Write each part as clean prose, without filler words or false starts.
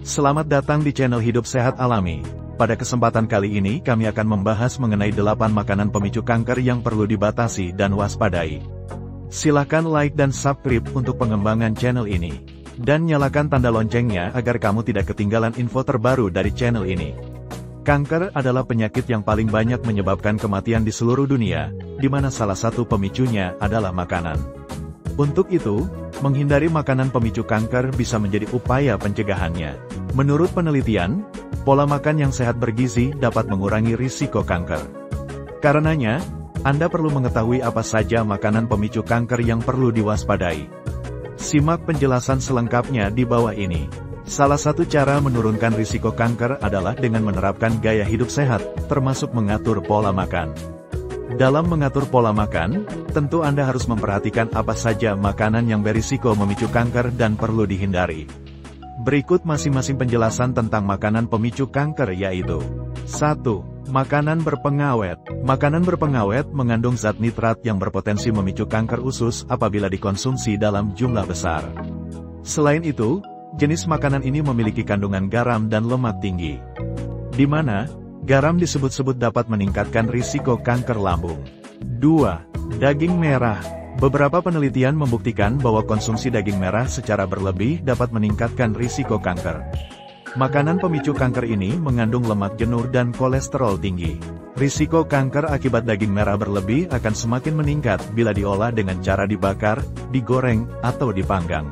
Selamat datang di channel Hidup Sehat Alami. Pada kesempatan kali ini kami akan membahas mengenai 8 makanan pemicu kanker yang perlu dibatasi dan waspadai. Silakan like dan subscribe untuk pengembangan channel ini. Dan nyalakan tanda loncengnya agar kamu tidak ketinggalan info terbaru dari channel ini. Kanker adalah penyakit yang paling banyak menyebabkan kematian di seluruh dunia, di mana salah satu pemicunya adalah makanan. Untuk itu, menghindari makanan pemicu kanker bisa menjadi upaya pencegahannya. Menurut penelitian, pola makan yang sehat bergizi dapat mengurangi risiko kanker. Karenanya, Anda perlu mengetahui apa saja makanan pemicu kanker yang perlu diwaspadai. Simak penjelasan selengkapnya di bawah ini. Salah satu cara menurunkan risiko kanker adalah dengan menerapkan gaya hidup sehat, termasuk mengatur pola makan. Dalam mengatur pola makan, tentu Anda harus memperhatikan apa saja makanan yang berisiko memicu kanker dan perlu dihindari. Berikut masing-masing penjelasan tentang makanan pemicu kanker yaitu 1. Makanan berpengawet. Makanan berpengawet mengandung zat nitrat yang berpotensi memicu kanker usus apabila dikonsumsi dalam jumlah besar. Selain itu, jenis makanan ini memiliki kandungan garam dan lemak tinggi, di mana garam disebut-sebut dapat meningkatkan risiko kanker lambung. 2. Daging merah. Beberapa penelitian membuktikan bahwa konsumsi daging merah secara berlebih dapat meningkatkan risiko kanker. Makanan pemicu kanker ini mengandung lemak jenuh dan kolesterol tinggi. Risiko kanker akibat daging merah berlebih akan semakin meningkat bila diolah dengan cara dibakar, digoreng, atau dipanggang.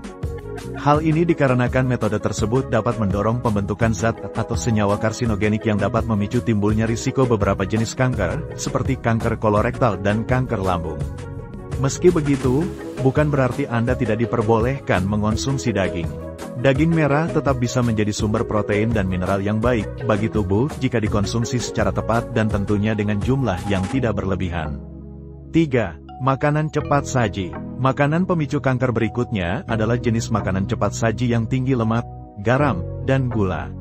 Hal ini dikarenakan metode tersebut dapat mendorong pembentukan zat atau senyawa karsinogenik yang dapat memicu timbulnya risiko beberapa jenis kanker, seperti kanker kolorektal dan kanker lambung. Meski begitu, bukan berarti Anda tidak diperbolehkan mengonsumsi daging. Daging merah tetap bisa menjadi sumber protein dan mineral yang baik bagi tubuh jika dikonsumsi secara tepat dan tentunya dengan jumlah yang tidak berlebihan. 3. Makanan cepat saji. Makanan pemicu kanker berikutnya adalah jenis makanan cepat saji yang tinggi lemak, garam, dan gula.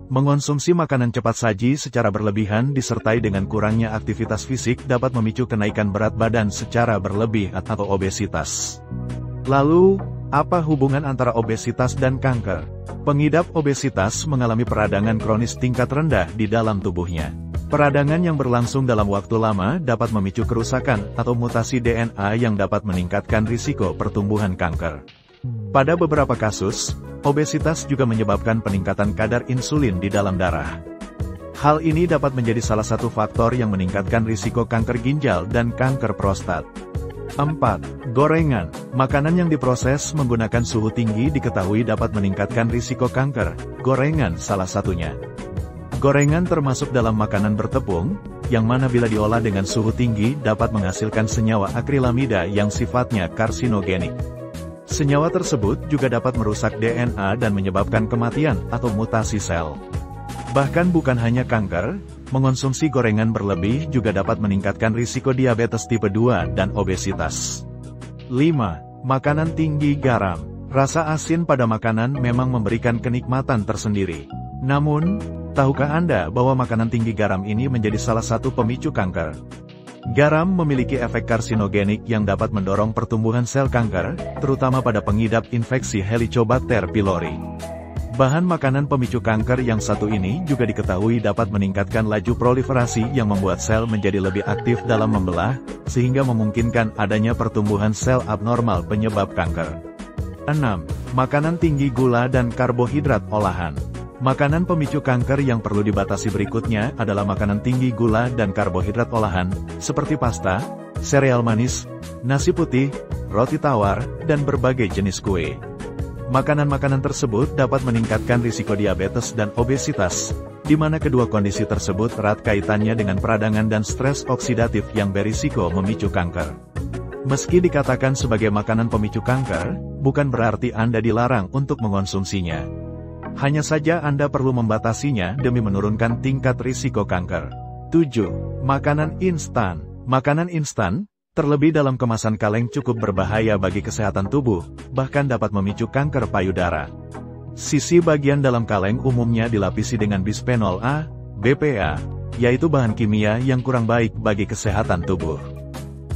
Mengonsumsi makanan cepat saji secara berlebihan disertai dengan kurangnya aktivitas fisik dapat memicu kenaikan berat badan secara berlebih atau obesitas. Lalu, apa hubungan antara obesitas dan kanker? Pengidap obesitas mengalami peradangan kronis tingkat rendah di dalam tubuhnya. Peradangan yang berlangsung dalam waktu lama dapat memicu kerusakan atau mutasi DNA yang dapat meningkatkan risiko pertumbuhan kanker. Pada beberapa kasus, obesitas juga menyebabkan peningkatan kadar insulin di dalam darah. Hal ini dapat menjadi salah satu faktor yang meningkatkan risiko kanker ginjal dan kanker prostat. 4. Gorengan. Makanan yang diproses menggunakan suhu tinggi diketahui dapat meningkatkan risiko kanker. Gorengan salah satunya. Gorengan termasuk dalam makanan bertepung, yang mana bila diolah dengan suhu tinggi dapat menghasilkan senyawa akrilamida yang sifatnya karsinogenik. Senyawa tersebut juga dapat merusak DNA dan menyebabkan kematian atau mutasi sel. Bahkan bukan hanya kanker, mengonsumsi gorengan berlebih juga dapat meningkatkan risiko diabetes tipe 2 dan obesitas. 5. Makanan tinggi garam. Rasa asin pada makanan memang memberikan kenikmatan tersendiri. Namun, tahukah Anda bahwa makanan tinggi garam ini menjadi salah satu pemicu kanker? Garam memiliki efek karsinogenik yang dapat mendorong pertumbuhan sel kanker, terutama pada pengidap infeksi Helicobacter pylori. Bahan makanan pemicu kanker yang satu ini juga diketahui dapat meningkatkan laju proliferasi yang membuat sel menjadi lebih aktif dalam membelah, sehingga memungkinkan adanya pertumbuhan sel abnormal penyebab kanker. 6. Makanan tinggi gula dan karbohidrat olahan. Makanan pemicu kanker yang perlu dibatasi berikutnya adalah makanan tinggi gula dan karbohidrat olahan, seperti pasta, sereal manis, nasi putih, roti tawar, dan berbagai jenis kue. Makanan-makanan tersebut dapat meningkatkan risiko diabetes dan obesitas, di mana kedua kondisi tersebut erat kaitannya dengan peradangan dan stres oksidatif yang berisiko memicu kanker. Meski dikatakan sebagai makanan pemicu kanker, bukan berarti Anda dilarang untuk mengonsumsinya. Hanya saja Anda perlu membatasinya demi menurunkan tingkat risiko kanker. 7. Makanan instan. Makanan instan, terlebih dalam kemasan kaleng cukup berbahaya bagi kesehatan tubuh, bahkan dapat memicu kanker payudara. Sisi bagian dalam kaleng umumnya dilapisi dengan bisphenol A, BPA, yaitu bahan kimia yang kurang baik bagi kesehatan tubuh.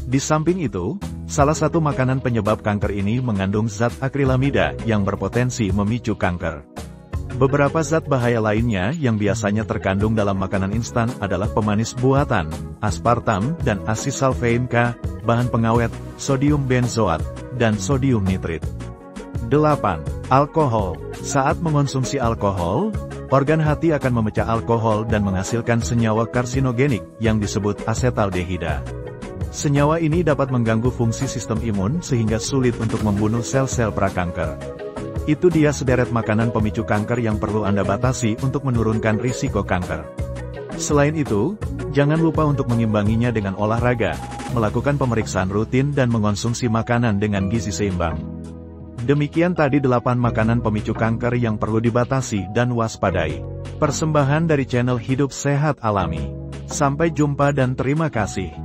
Di samping itu, salah satu makanan penyebab kanker ini mengandung zat akrilamida yang berpotensi memicu kanker. Beberapa zat bahaya lainnya yang biasanya terkandung dalam makanan instan adalah pemanis buatan, aspartam dan asesalvein K, bahan pengawet, sodium benzoat, dan sodium nitrit. 8. Alkohol. Saat mengonsumsi alkohol, organ hati akan memecah alkohol dan menghasilkan senyawa karsinogenik yang disebut asetaldehida. Senyawa ini dapat mengganggu fungsi sistem imun sehingga sulit untuk membunuh sel-sel prakanker. Itu dia sederet makanan pemicu kanker yang perlu Anda batasi untuk menurunkan risiko kanker. Selain itu, jangan lupa untuk mengimbanginya dengan olahraga, melakukan pemeriksaan rutin dan mengonsumsi makanan dengan gizi seimbang. Demikian tadi 8 makanan pemicu kanker yang perlu dibatasi dan waspadai. Persembahan dari channel Hidup Sehat Alami. Sampai jumpa dan terima kasih.